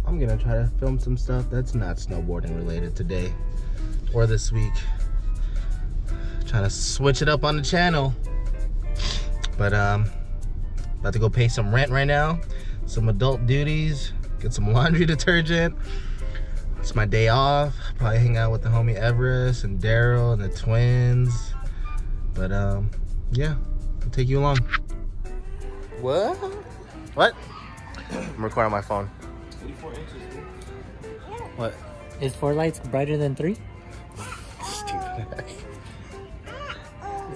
I'm gonna try to film some stuff that's not snowboarding related today or this week. Trying to switch it up on the channel. But about to go pay some rent right now, some adult duties, get some laundry detergent. It's my day off. Probably hang out with the homie Everest and Daryl and the twins. But yeah, I'll take you along. What? What? I'm recording on my phone. 84 inches, dude. What? Is 4 lights brighter than 3? Stupid. It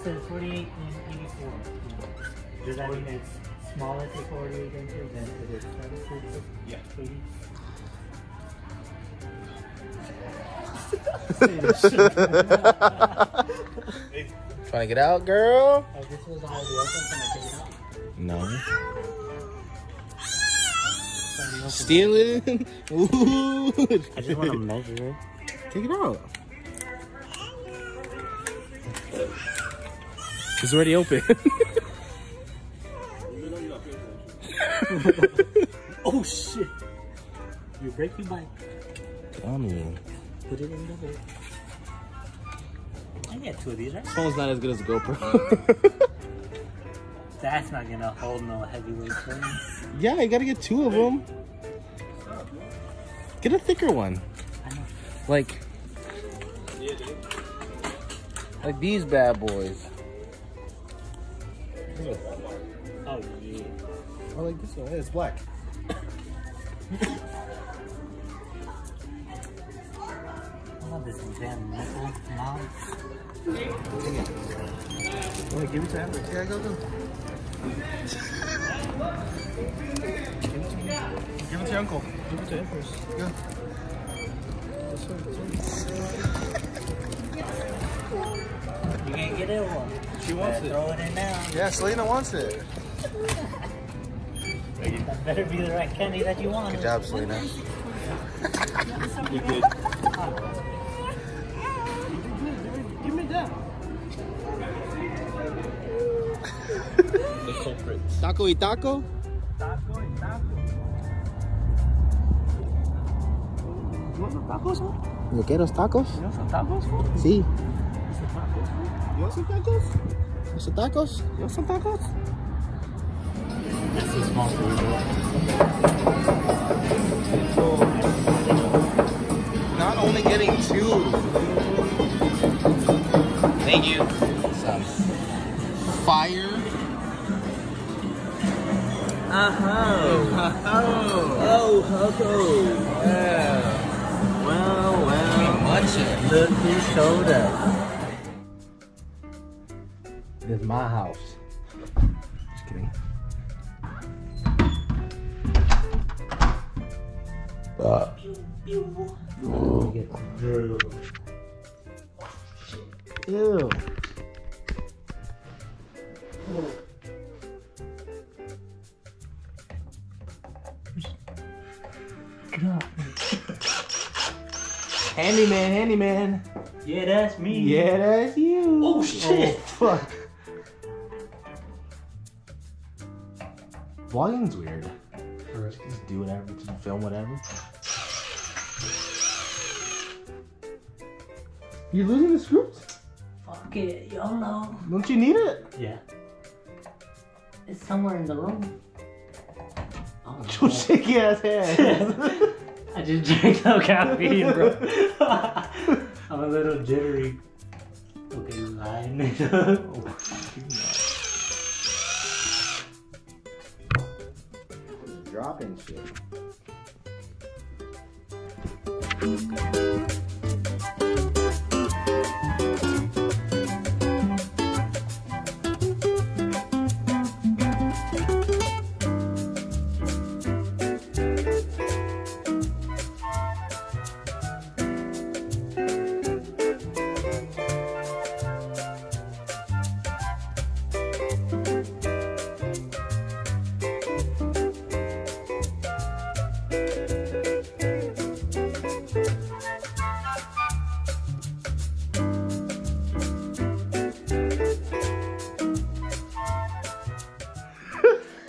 says 48 and 84. Does that mean it's smaller to 48 inches than it is 76? Yeah. 80? Trying to get out, girl? Oh, this was already open. Can I take it out? No. Stealing? Ooh. I just want to measure it. Take it out. It's already open. Oh shit! You break your bike. Dummy. Put it in the hole. I get 2 of these, right? This phone's not as good as a GoPro. That's not gonna hold no heavyweight phone. Yeah, you gotta get 2 of them. Get a thicker one. I know. Like these bad boys. Oh yeah. I like this one. It's black. Oh, this damn nickel mount. Wait, give it to Amber. Yeah, go. Give it to your uncle. Give it to Empress. Go. You can't get it one. She wants it. Throw it in now. Yeah, Selena wants it. That better be the right candy that you want. Good job, Selena. You good? Give me that. The culprits. Taco y taco? Taco and taco. You want some tacos, man? ¿Yo quiero tacos? You want some tacos, man? Sí. You some tacos, man? You want some tacos? Some tacos? You want some tacos? That's too small for you, Not only getting 2. Thank you. Some fire. Yeah. Well. Much it. Look who showed up. This is my house. Just kidding. Ew. Handyman. Yeah, that's me. Yeah, that's you. Oh shit. Oh, fuck. Volume's weird. Just do whatever, just film whatever. You're losing the script? Fuck it, YOLO. Don't you need it? Yeah. It's somewhere in the room. Oh, Your shaky ass hand. I just drank no caffeine, bro. I'm a little jittery. Okay, line it up. Dropping shit.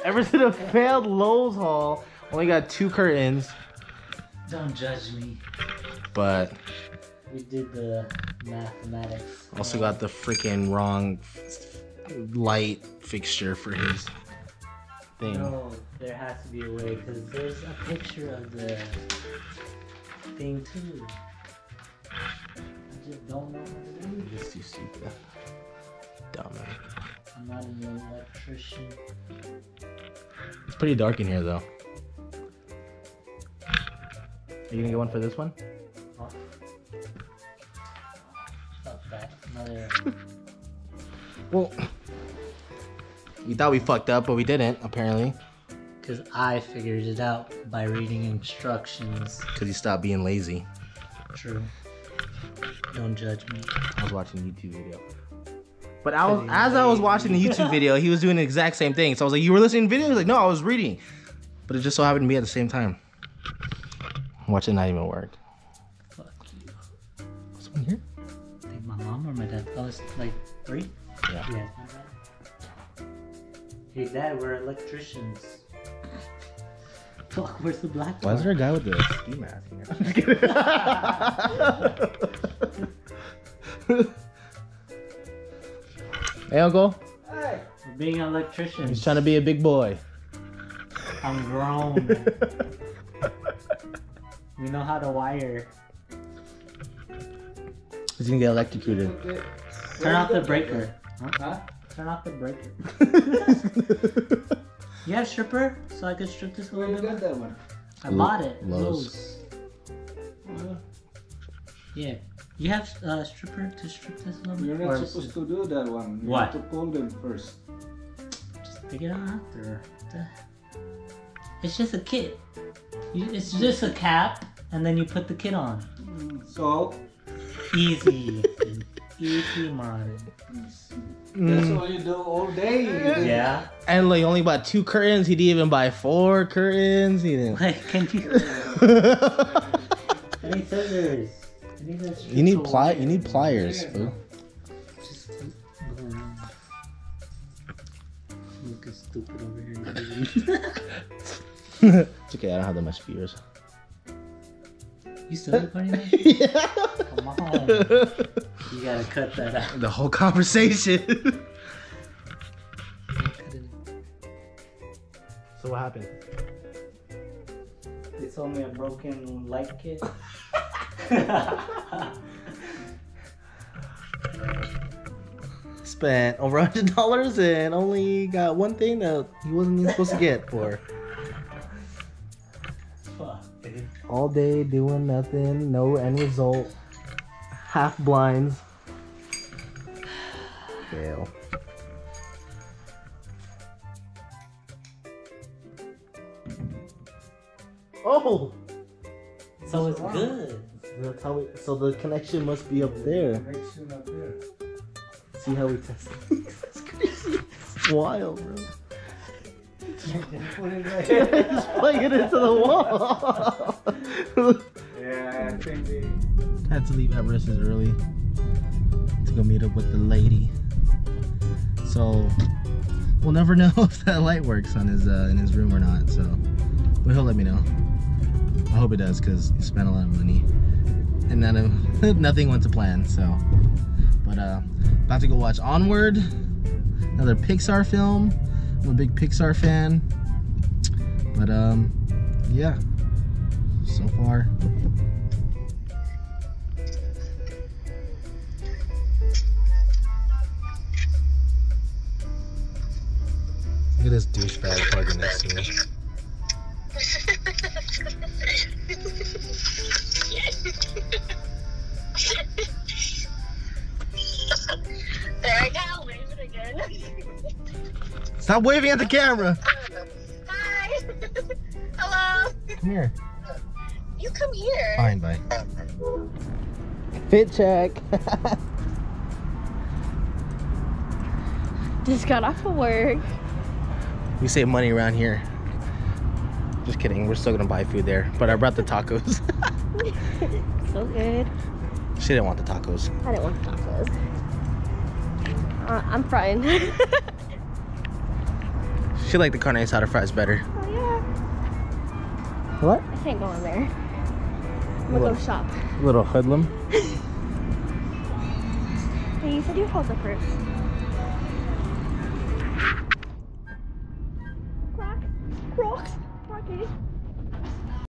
Ever since a failed Lowe's haul, only got 2 curtains. Don't judge me. But We did the mathematics. also got the freaking wrong light fixture for his thing. No, there has to be a way because there's a picture of the thing too. I just don't know what to do. Just too stupid. Dumb. I'm not an electrician. It's pretty dark in here though. Are you gonna get one for this one? Oh. Stop that. Another. Well, we thought we fucked up, but we didn't, apparently. Because I figured it out by reading instructions. Because you stopped being lazy. True. Don't judge me. I was watching a YouTube video. But as I was watching the YouTube video, he was doing the exact same thing. So I was like, you were listening to video? He was like, no, I was reading. But it just so happened to be at the same time. Watch it not even work. Fuck you. What's one here? I think my mom or my dad. Oh, it's like 3? Yeah. Yeah, it's my dad. Hey, Dad, we're electricians. Fuck, where's the black Why is there a guy with a ski mask here? I'm just kidding. Hey, Uncle. Hey. We're being electricians. He's trying to be a big boy. I'm grown. We know how to wire. He's gonna get electrocuted. Turn off the breaker. Huh? Turn off the breaker. You have stripper? So I could strip this a little bit? got that one? I bought it. Lowe's. Yeah. You have a stripper to strip this a little bit? You're Or not supposed to do that one. You What? have to pull them first. Just take it out after. It's just a kit. It's just a cap, and then you put the kit on. So, Easy. Easy, man. that's all you do all day. Yeah. And like only bought 2 curtains. He didn't even buy 4 curtains. He didn't. Like, can you? I need scissors. I need a You need You need pliers. Fool. Just go around. Looking stupid over here. It's okay. I don't have that much viewers. You still recording that? Yeah. Come on. You gotta cut that out. The whole conversation. So what happened? They sold me a broken light kit. Spent over $100 and only got one thing that he wasn't even supposed to get for. Fuck, dude. All day doing nothing, no end result. Half blinds. Fail. Oh! So it's good. That's how we, so the connection must be up there. Connection up there. See how we test it. That's crazy. It's wild, bro. Put it right here. Just plug it into the wall. Yeah, I think they... Had to leave Everest early to go meet up with the lady. So we'll never know if that light works on his in his room or not. So, but he'll let me know. I hope it does because he spent a lot of money and nothing went to plan. So, but about to go watch Onward, another Pixar film. I'm a big Pixar fan. But yeah. So far. Look at this douchebag parking next to me. There I go, wave it again. Stop waving at the camera. Hi. Hello. Come here. You come here. Fine, bye. Fit check. Just got off of work. We save money around here. Just kidding. We're still gonna buy food there. But I brought the tacos. So good. She didn't want the tacos. I didn't want tacos. I'm frying. She liked the carne asada fries better. Oh yeah. What? I can't go in there. I'm gonna go shop. Little hoodlum. Hey, you said you hold the first. Crocs. Crocs. Crocs.